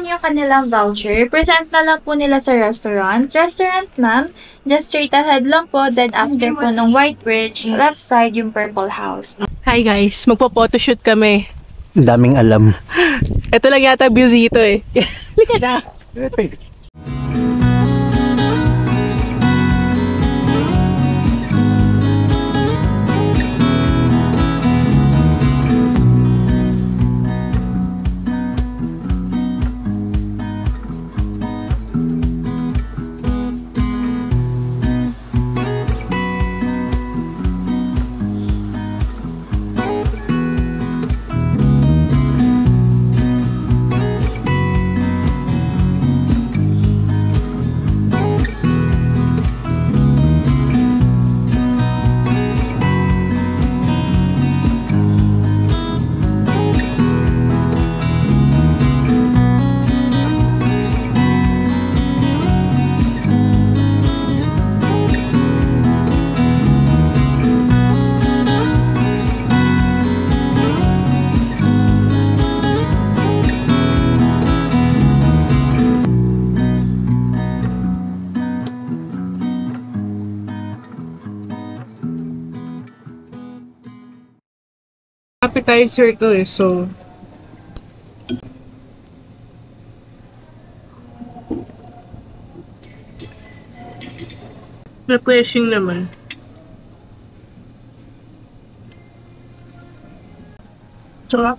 lang yung kanilang voucher, present na lang po nila sa restaurant. Restaurant, ma'am, just straight ahead lang po, then after po ng White Bridge, left side yung Purple House. Hi guys, magpo-photoshoot kami. Ang daming alam. Ito lang yata view dito eh. Lika na. Appetizer to eh, so refreshing naman. Sarap.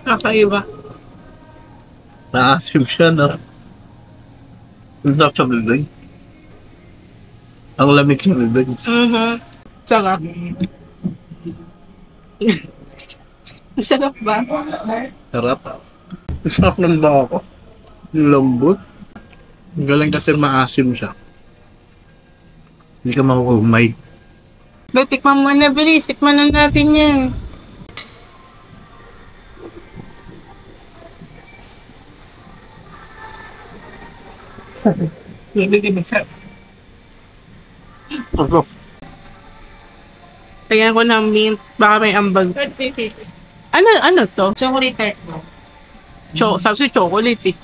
Kakaiba. Naasim siya, no? Ang sarap sa bibig. Ang lamig sa bibig. Sarap. Sarap ba? Sarap. Sarap ng bako. Yung lambot. Ang galing kasi maasim siya. Hindi ka makukumay. But tikman mo na, bilis. Tikman na natin yan. Sarap. Sarap. Lagyan ko ng mint. Baka may ambag. Ano to? Chocolate tart mo. Sabi si chocolate eh.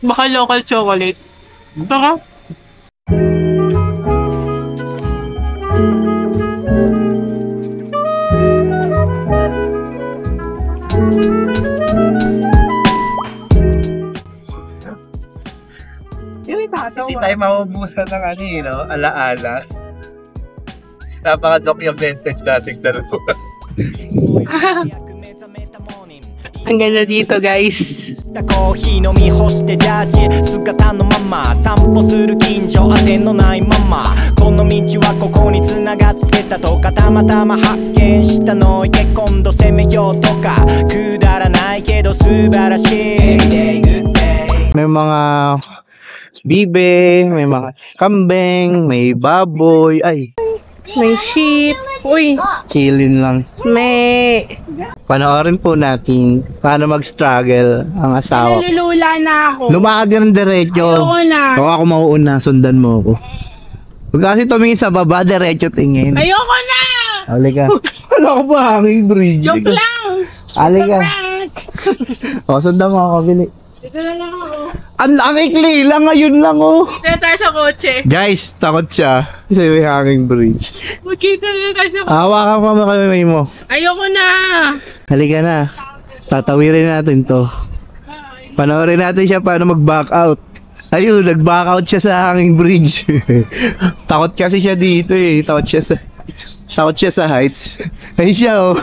Baka local chocolate. Baka. Hindi tayo maubusan ng ano eh, no? Alaala. Napaka-documented dating dalawa. Ang ganda dito, guys. コーヒー飲み干してジャージ姿のまま散歩する近所当てのないままこの道はここに繋がってたとかたまたま発見したのいけ今度攻めようとかくだらないけど素晴らしい May mga bibe, may mga kambing, may baboy, ay, May sheep. Uy, chillin lang. may... Panoorin po natin paano mag-struggle ang asawa. Nalulula na ako. Lumakad ka ng diretso. Ayoko na. So ako mauuna, sundan mo ako. Huwag kasi tumingin sa baba, diretso tingin. Ayoko na! Halika. Wala ko ba hanging bridge? Joke lang! Halika. O, sundan mo ako, bili. Dito na lang ako. Ang ikli lang, ngayon lang oh. Dito tayo sa kotse. Guys, takot siya. Kasi may hanging bridge. Magkita na tayo sa kotse. Hawakan mo kami mo. Ayoko na! Halika na. Tatawirin natin to. Panoorin natin siya paano mag-back out. Ayun, nag-back out siya sa hanging bridge. Takot kasi siya dito eh. Takot siya sa heights. Ayun siya oh.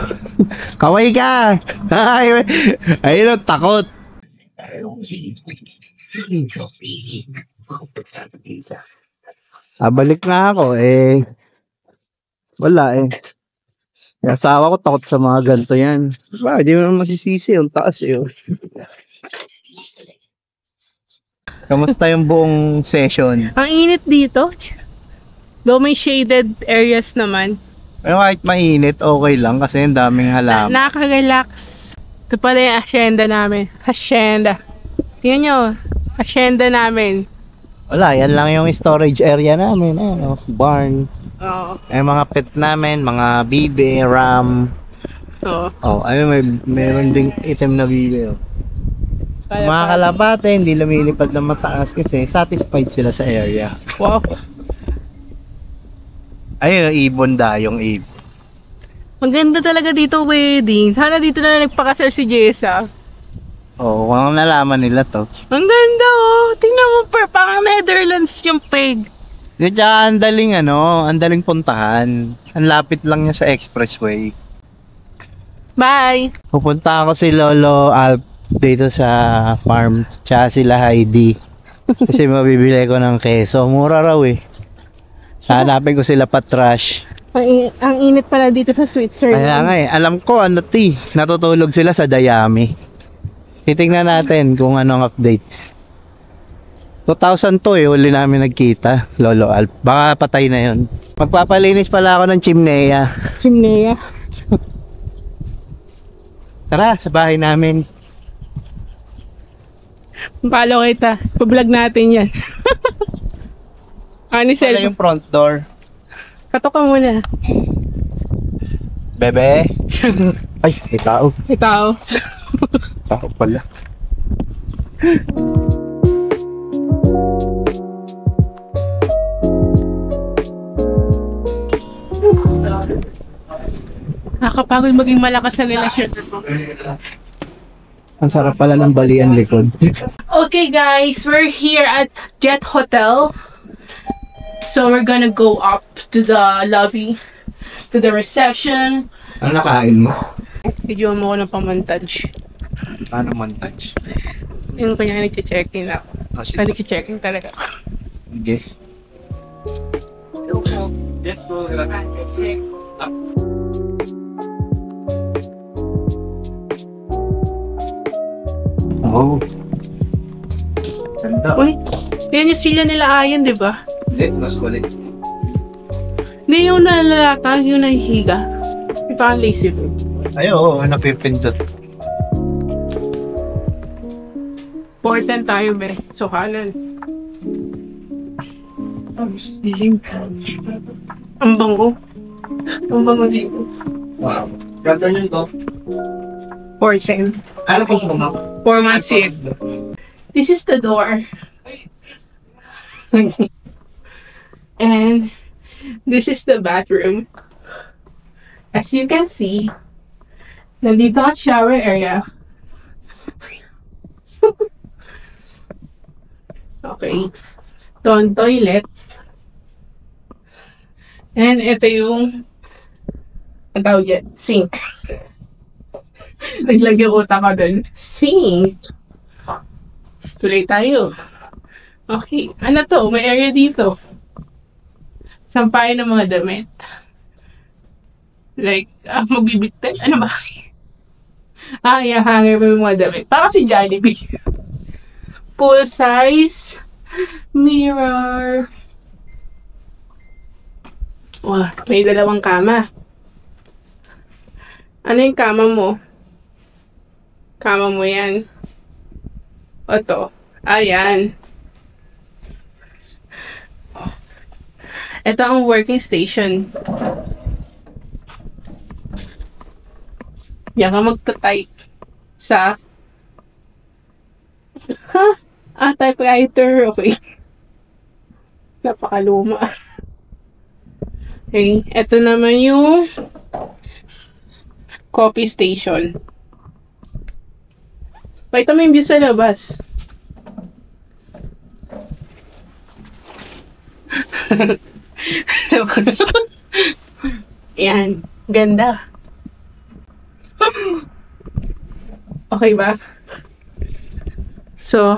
Kaway ka! Ayun oh, takot. Balik na ako eh. Wala eh. Yung asawa ko takot sa mga ganito yan. Diba, di mo naman masisisi yung taas eh. Kamusta yung buong session? Ang init dito. Though may shaded areas naman. Pero kahit mainit, okay lang kasi yung daming halaman. Nakaka-relax. Ito pala yung asyenda namin. Asyenda. Tingnan nyo. Asyenda namin. Wala, yan lang yung storage area namin. Ayan, barn. Oo. Mga pet namin, mga bibe, ram. Oo. Meron ding item na bibe. Mga kalapate, hindi lumilipad ng mataas kasi satisfied sila sa area. Wow. Ayun, ibon yung ibon. Maganda talaga dito wedding. Sana dito na nagpakasal si Jessa. Oo, kung nalaman nila to. Ang ganda oh. Tingnan mo, parang Netherlands yung peg. Tsaka ang daling puntahan. Ang lapit lang niya sa expressway. Bye! Pupunta ako si Lolo Alp dito sa farm. Tsaka sila Heidi. Kasi mabibili ko ng keso. Mura raw eh. Hanapin ko sila patrash. Ang init pala dito sa Switzerland. Kaya nga eh. Alam ko natutulog sila sa Dayami. Titingnan natin kung anong update. 2002 huli namin nagkita, Lolo Alp. Baka patay na yun. Magpapalinis pala ako ng chimnea. Chimnea. Tara, sa bahay namin. Follow kita. Pa-vlog natin yan. Ani Wala yung front door. Katok ka muna. Bebe? Ay, may tao. May tao. Tao pala. Nakakapagod maging malakas na relasyon. Ang sarap pala ng balian likod. Okay guys, we're here at Jet Hotel. So we're gonna go up to the lobby, to the reception. Ano nakain mo? Video mo ko ng pamontage. Paano montage? Yung kanya nag-check-in ako. Nag-check-in talaga. Okay. Yes, we're gonna check up. Oh. Ganda. Uy, yan yung sila nila Ayan, di ba? Hindi, mas kulit. Hindi yung nalalata, yung nahihiga. Yung parang lazy boy. Ay, oo, napipindot. 4:10 tayo, be. So, kanan. Ang bango. Ang bango dito. Wow. Ganda nyo to. 4:10. Ano pong kumap? 416. This is the door. And this is the bathroom. As you can see, nandito ang shower area. Okay. Ito ang toilet. And ito yung ang tawag yan, sink. Naglagay utak ko dun. Sink. Tuloy tayo. Okay. Ano to? May area dito. Sampayan ng mga damit. Like, magbibigtay. Ano ba? Hanger mo yung mga damit. Para si Jollibee. Full size. Mirror. Wow, may dalawang kama. Ano yung kama mo? Kama mo yan. O to. Ayan. Ito ang working station. Yan ka magta-type sa typewriter. Okay. Napakaluma. Okay. Ito naman yung coffee station. Pakita mo yung view sa labas. Yan. Ganda. Okay ba? So,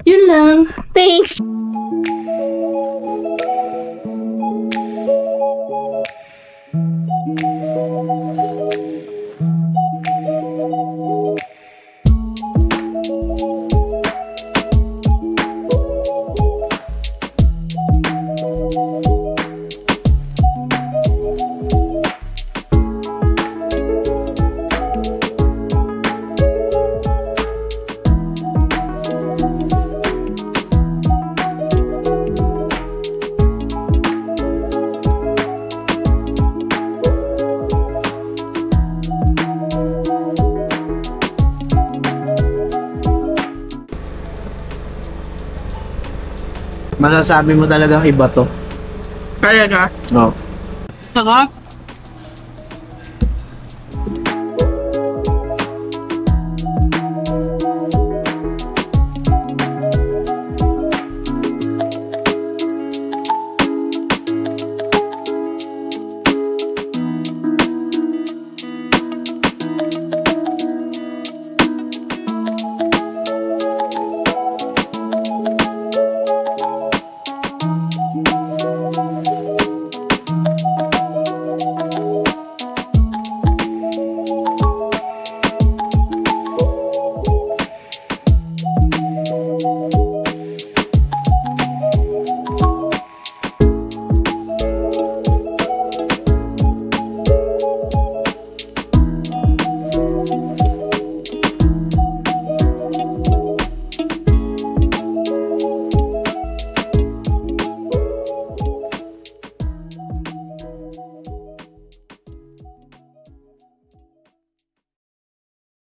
yun lang. Thanks! Masasabi mo talagang iba to. Talaga. No. Sarap.